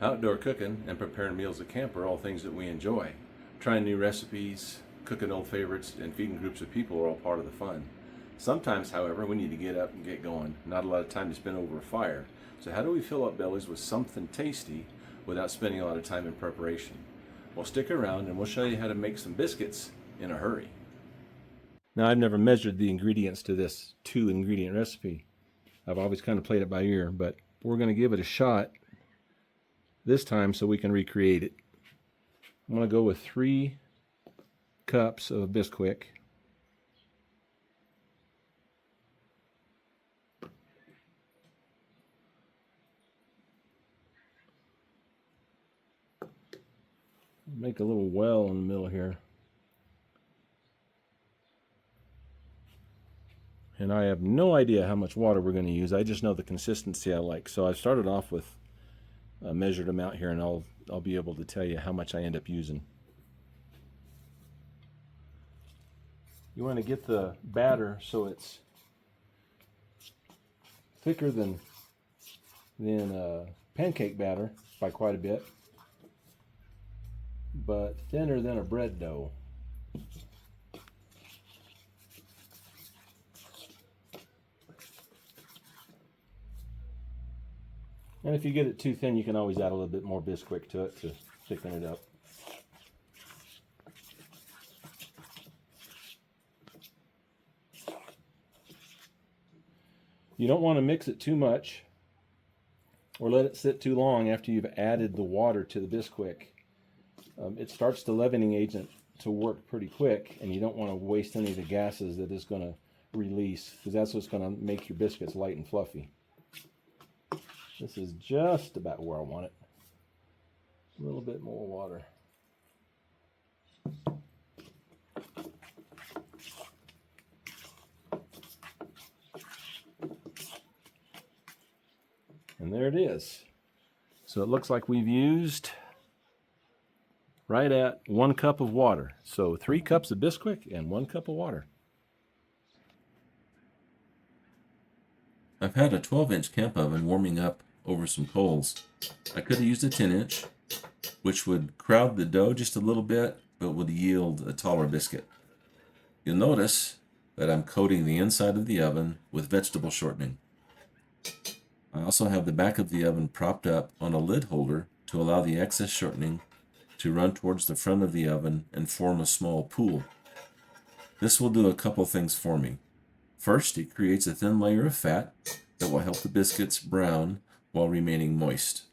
Outdoor cooking and preparing meals at camp are all things that we enjoy. Trying new recipes, cooking old favorites, and feeding groups of people are all part of the fun. Sometimes, however, we need to get up and get going. Not a lot of time to spend over a fire. So how do we fill up bellies with something tasty without spending a lot of time in preparation? Well, stick around and we'll show you how to make some biscuits in a hurry. Now, I've never measured the ingredients to this 2-ingredient recipe. I've always kind of played it by ear, but we're going to give it a shot this time so we can recreate it. I'm going to go with 3 cups of Bisquick. Make a little well in the middle here. And I have no idea how much water we're going to use. I just know the consistency I like. So I started off with a measured amount here, and I'll be able to tell you how much I end up using. You want to get the batter so it's thicker than pancake batter by quite a bit, but thinner than a bread dough. And if you get it too thin, you can always add a little bit more Bisquick to it to thicken it up. You don't want to mix it too much or let it sit too long after you've added the water to the Bisquick. It starts the leavening agent to work pretty quick, and you don't want to waste any of the gases that it's going to release, because that's what's going to make your biscuits light and fluffy. This is just about where I want it. A little bit more water. And there it is. So it looks like we've used right at 1 cup of water. So 3 cups of Bisquick and 1 cup of water. I've had a 12-inch camp oven warming up over some coals. I could have used a 10-inch, which would crowd the dough just a little bit, but would yield a taller biscuit. You'll notice that I'm coating the inside of the oven with vegetable shortening. I also have the back of the oven propped up on a lid holder to allow the excess shortening to run towards the front of the oven and form a small pool. This will do a couple things for me. First, it creates a thin layer of fat that will help the biscuits brown while remaining moist.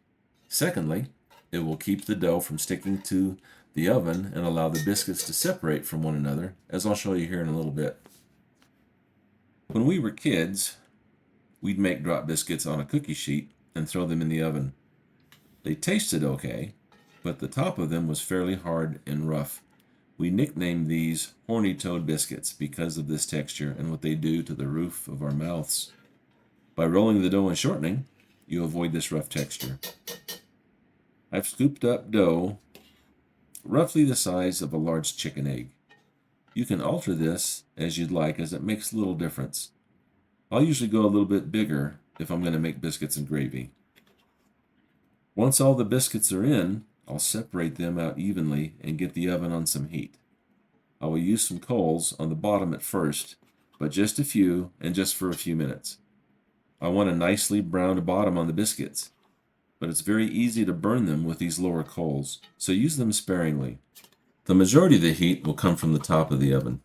Secondly, it will keep the dough from sticking to the oven and allow the biscuits to separate from one another, as I'll show you here in a little bit. When we were kids, we'd make drop biscuits on a cookie sheet and throw them in the oven. They tasted okay, but the top of them was fairly hard and rough. We nicknamed these horny-toed biscuits because of this texture and what they do to the roof of our mouths. By rolling the dough and shortening, you avoid this rough texture. I've scooped up dough roughly the size of a large chicken egg. You can alter this as you'd like, as it makes a little difference. I'll usually go a little bit bigger if I'm going to make biscuits and gravy. Once all the biscuits are in, I'll separate them out evenly and get the oven on some heat. I will use some coals on the bottom at first, but just a few and just for a few minutes. I want a nicely browned bottom on the biscuits, but it's very easy to burn them with these lower coals, so use them sparingly. The majority of the heat will come from the top of the oven.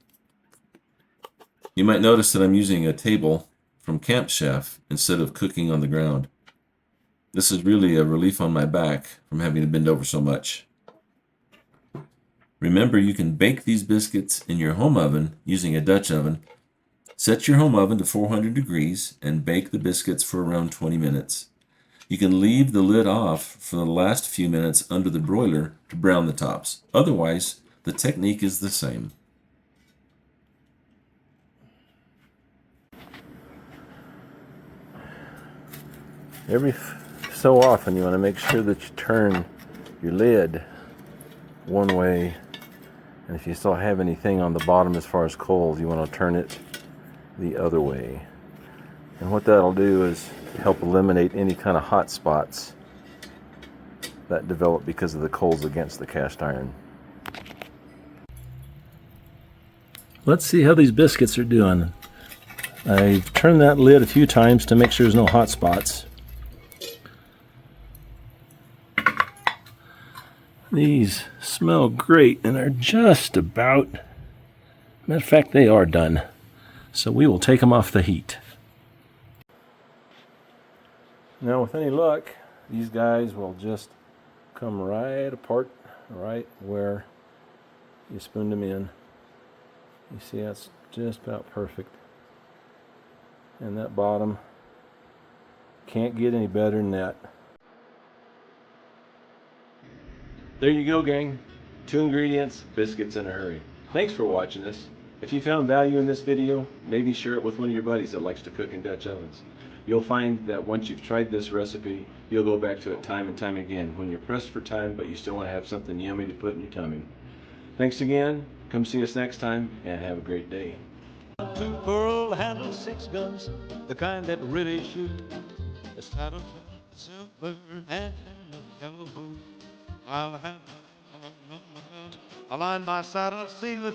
You might notice that I'm using a table from Camp Chef instead of cooking on the ground. This is really a relief on my back from having to bend over so much. Remember, you can bake these biscuits in your home oven using a Dutch oven. Set your home oven to 400 degrees and bake the biscuits for around 20 minutes. You can leave the lid off for the last few minutes under the broiler to brown the tops. Otherwise, the technique is the same. Every so often you want to make sure that you turn your lid one way, and if you still have anything on the bottom as far as coals, you want to turn it the other way. And what that'll do is help eliminate any kind of hot spots that developed because of the coals against the cast iron. Let's see how these biscuits are doing. I've turned that lid a few times to make sure there's no hot spots. These smell great and are just about, matter of fact, they are done. So we will take them off the heat. Now with any luck, these guys will just come right apart, right where you spooned them in. You see, that's just about perfect. And that bottom, can't get any better than that. There you go, gang. 2 ingredients, biscuits in a hurry. Thanks for watching this. If you found value in this video, maybe share it with one of your buddies that likes to cook in Dutch ovens. You'll find that once you've tried this recipe, you'll go back to it time and time again when you're pressed for time, but you still want to have something yummy to put in your tummy. Thanks again. Come see us next time, and have a great day. 2 pearl handle 6 guns, the kind that really shoot. The saddle silver and a yellow boot. I'll have a line my saddle, see the